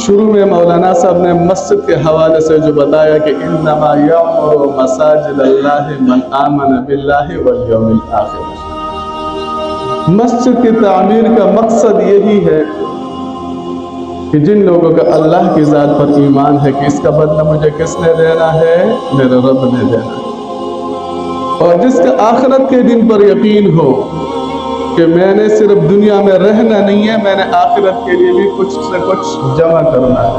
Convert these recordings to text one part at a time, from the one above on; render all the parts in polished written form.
شروع میں مولانا صاحب نے مسجد کے حوالے سے جو بتایا کہ انما یعمر مساجد اللہ من آمن باللہ والیوم الآخر، مسجد کی تعمیر کا مقصد یہی ہے کہ جن لوگوں کا اللہ کی ذات پر ایمان ہے کہ اس کا بدلہ مجھے کس نے دینا ہے، میرے رب نے دینا ہے، اور جس کا آخرت کے دن پر یقین ہو کہ میں نے صرف دنیا میں رہنا نہیں ہے، میں نے آخرت کے لیے بھی کچھ سے کچھ جمع کرنا ہے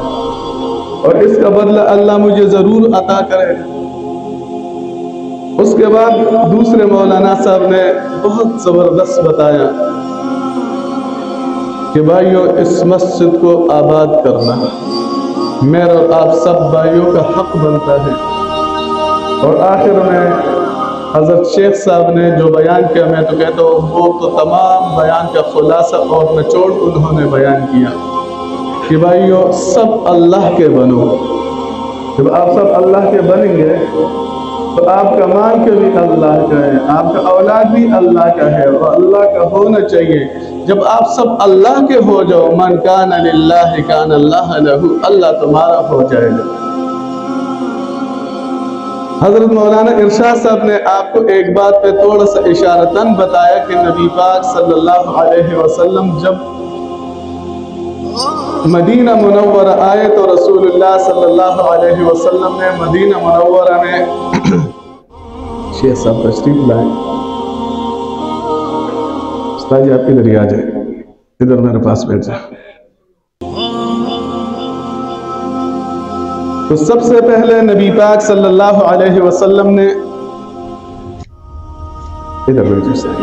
اور اس کا بدلہ اللہ مجھے ضرور عطا کرے گا۔ اس کے بعد دوسرے مولانا صاحب نے بہت زبردست بتایا کہ بھائیو اس مسجد کو آباد کرنا میرا اور آپ سب بھائیوں کا حق بنتا ہے۔ اور آخر میں حضرت شیخ صاحب نے جو بیان کیا، میں تو کہتا ہوں وہ تو تمام بیان کا خلاصہ اور نچوڑ انہوں نے بیان کیا کہ بھائیو سب اللہ کے بنو۔ جب آپ سب اللہ کے بنیں گے تو آپ کا مال کے بھی اللہ کا ہے، آپ کا اولاد بھی اللہ کا ہے اور اللہ کا ہونا چاہیے۔ جب آپ سب اللہ کے ہو جاؤ، من کان للہ کان اللہ لہ، اللہ تمہارا ہو جائے گا۔ حضرت مولانا ارشاد صاحب نے آپ کو ایک بات پہ تھوڑا سا اشارتاً بتایا کہ نبی پاک صلی اللہ علیہ وسلم جب مدینہ منورہ آئے تو رسول اللہ صلی اللہ علیہ وسلم نے مدینہ منورہ میں شیخ صاحب تشریف لائے، استاد جی آپ ادھر ہی آ جائیں، ادھر میرے پاس بیٹھ جائیں۔ تو سب سے پہلے نبی پاک صلی اللہ علیہ وسلم نے ادھر بیٹھ جائیں،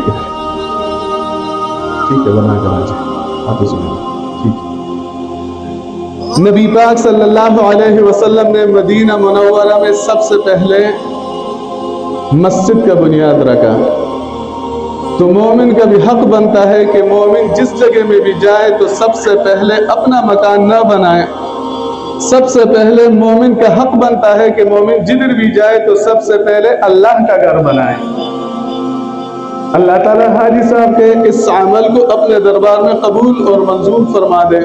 ٹھیک ہے بنا کر آ جائیں آپ اس میں، ٹھیک ہے۔ نبی پاک صلی اللہ علیہ وسلم نے مدینہ منورہ میں سب سے پہلے مسجد کا بنیاد رکھا۔ تو مومن کا بھی حق بنتا ہے کہ مومن جس جگہ میں بھی جائے تو سب سے پہلے اپنا مکان نہ بنائے، سب سے پہلے مومن کا حق بنتا ہے کہ مومن جدھر بھی جائے تو سب سے پہلے اللہ کا گھر بنائے۔ اللہ تعالیٰ حاجی صاحب کے اس عمل کو اپنے دربار میں قبول اور منظور فرما دے۔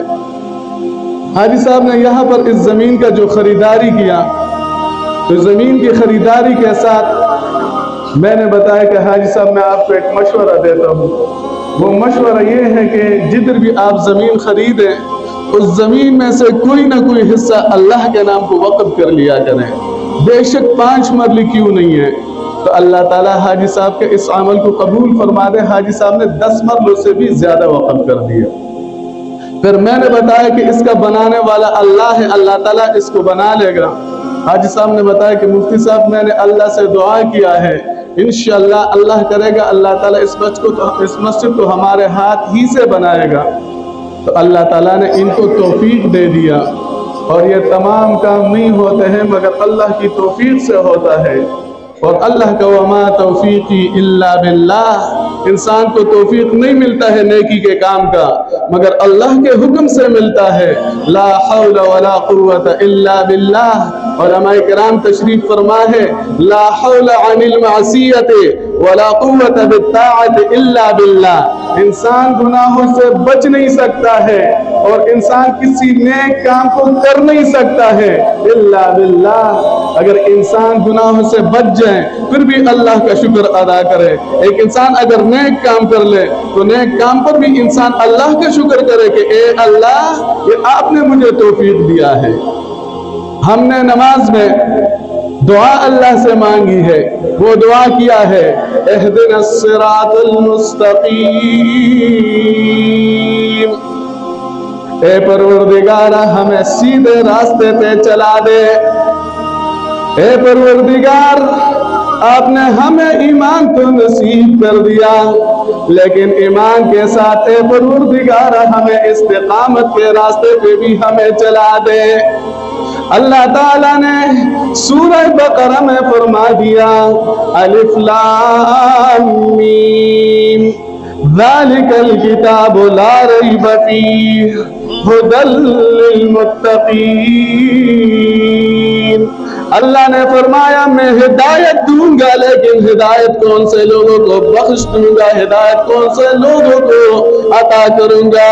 حاجی صاحب نے یہاں پر اس زمین کا جو خریداری کیا، تو زمین کی خریداری کے ساتھ میں نے بتایا کہ حاجی صاحب میں آپ کو ایک مشورہ دیتا ہوں، وہ مشورہ یہ ہے کہ جدھر بھی آپ زمین خریدیں اس زمین میں سے کوئی نہ کوئی حصہ اللہ کے نام کو وقف کر لیا کریں، بے شک 5 مرلے کیوں نہیں ہے۔ تو اللہ تعالیٰ حاجی صاحب کے اس عمل کو قبول فرما دے۔ حاجی صاحب نے 10 مرلوں سے بھی زیادہ وقف کر دیا۔ پھر میں نے بتایا کہ اس کا بنانے والا اللہ ہے، اللہ تعالیٰ اس کو بنا لے گا۔ حاجی صاحب نے بتایا کہ مفتی صاحب میں نے اللہ سے دعا کیا ہے، انشاءاللہ اللہ کرے گا اللہ تعالیٰ اس مسجد کو ہمارے ہاتھ ہی سے بنائے گا۔ تو اللہ تعالیٰ نے ان کو توفیق دے دیا، اور یہ تمام کام نہیں ہوتے ہیں مگر اللہ کی توفیق سے ہوتا ہے۔ اور اللہ کا وما توفیقی الا باللہ، انسان کو توفیق نہیں ملتا ہے نیکی کے کام کا مگر اللہ کے حکم سے ملتا ہے۔ لا حول ولا قوت الا باللہ، علماء کرام تشریف فرما ہے لا حول عن المعصیت ولا قوت بالطاعت الا باللہ، انسان گناہوں سے بچ نہیں سکتا ہے اور انسان کسی نیک کام کو کر نہیں سکتا ہے الا باللہ۔ اگر انسان گناہوں سے بچ جائیں پھر بھی اللہ کا شکر ادا کرے۔ ایک انسان اگر نیک کام کر لے تو نیک کام پر بھی انسان اللہ کا شکر کرے کہ اے اللہ یہ آپ نے مجھے توفیق دیا ہے۔ ہم نے نماز میں دعا اللہ سے مانگی ہے، وہ دعا کیا ہے اہدنا الصراط المستقیم، اے پروردگارہ ہمیں سیدھے راستے پہ چلا دے۔ اے پروردگار آپ نے ہمیں ایمان تو نصیب کر دیا لیکن ایمان کے ساتھ اے پروردگار ہمیں استقامت کے راستے پہ بھی ہمیں چلا دے۔ اللہ تعالیٰ نے سورہ بقرہ میں فرما دیا الف لام میم ذالک الکتاب لا ریب فیہ ھدی للمتقین۔ اللہ نے فرمایا میں ہدایت دوں گا لیکن ہدایت کون سے لوگوں کو بخش دوں گا، ہدایت کون سے لوگوں کو عطا کروں گا؟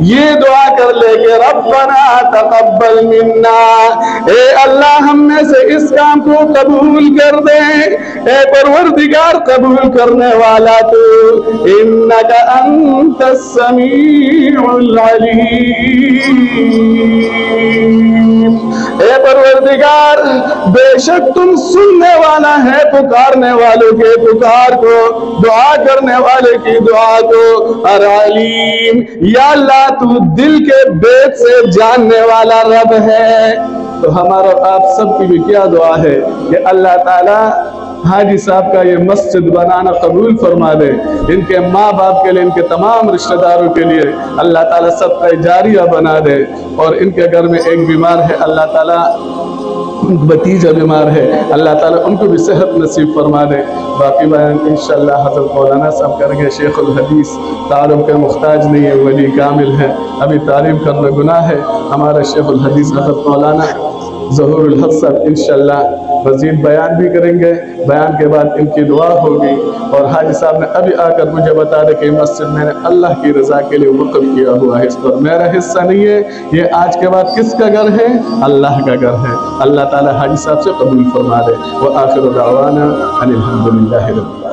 یہ دعا کر لے کہ ربنا تقبل منا، اے اللہ ہم میں سے اس کام کو قبول کر دے، اے پروردگار قبول کرنے والا تو، انکا انت السمیع العلیم، اے پروردگار بے شک تم سننے والا ہے پکارنے والوں کے پکار کو، دعا کرنے والے کی دعا کو، العلیم یا اللہ تو دل کے بیت سے جاننے والا رب ہے۔ تو ہمارا آپ سب کی بھی کیا دعا ہے کہ اللہ تعالیٰ حاجی صاحب کا یہ مسجد بنانا قبول فرما دے، ان کے ماں باپ کے لیے، ان کے تمام رشتہ داروں کے لیے اللہ تعالیٰ صدقہ جاریہ بنا دے، اور ان کے گھر میں ایک بیمار ہے اللہ تعالیٰ، بتیجہ بیمار ہے اللہ تعالیٰ ان کو بھی صحت نصیب فرما دے۔ باقی بیان انشاءاللہ حضرت مولانا صاحب کریں گے۔ شیخ الحدیث تعارف کا محتاج نہیں ہے، ولی کامل ہے، ابھی تعریف کرنا گناہ ہے۔ ہمارا شیخ الحدیث حضرت مولانا ظہور الحق صاحب انشاءاللہ مزید بیان بھی کریں گے، بیان کے بعد ان کی دعا ہوگی۔ اور حاجی صاحب نے ابھی آ کر مجھے بتا دے کہ مسجد میں نے اللہ کی رضا کے لیے وقف کیا ہوا ہے، اس پر میرا حصہ نہیں ہے، یہ آج کے بعد کس کا گھر ہے؟ اللہ کا گھر ہے۔ اللہ تعالی حاجی صاحب سے قبول فرما دے۔ وآخر دعوانا ان الحمدللہ رب العالمین۔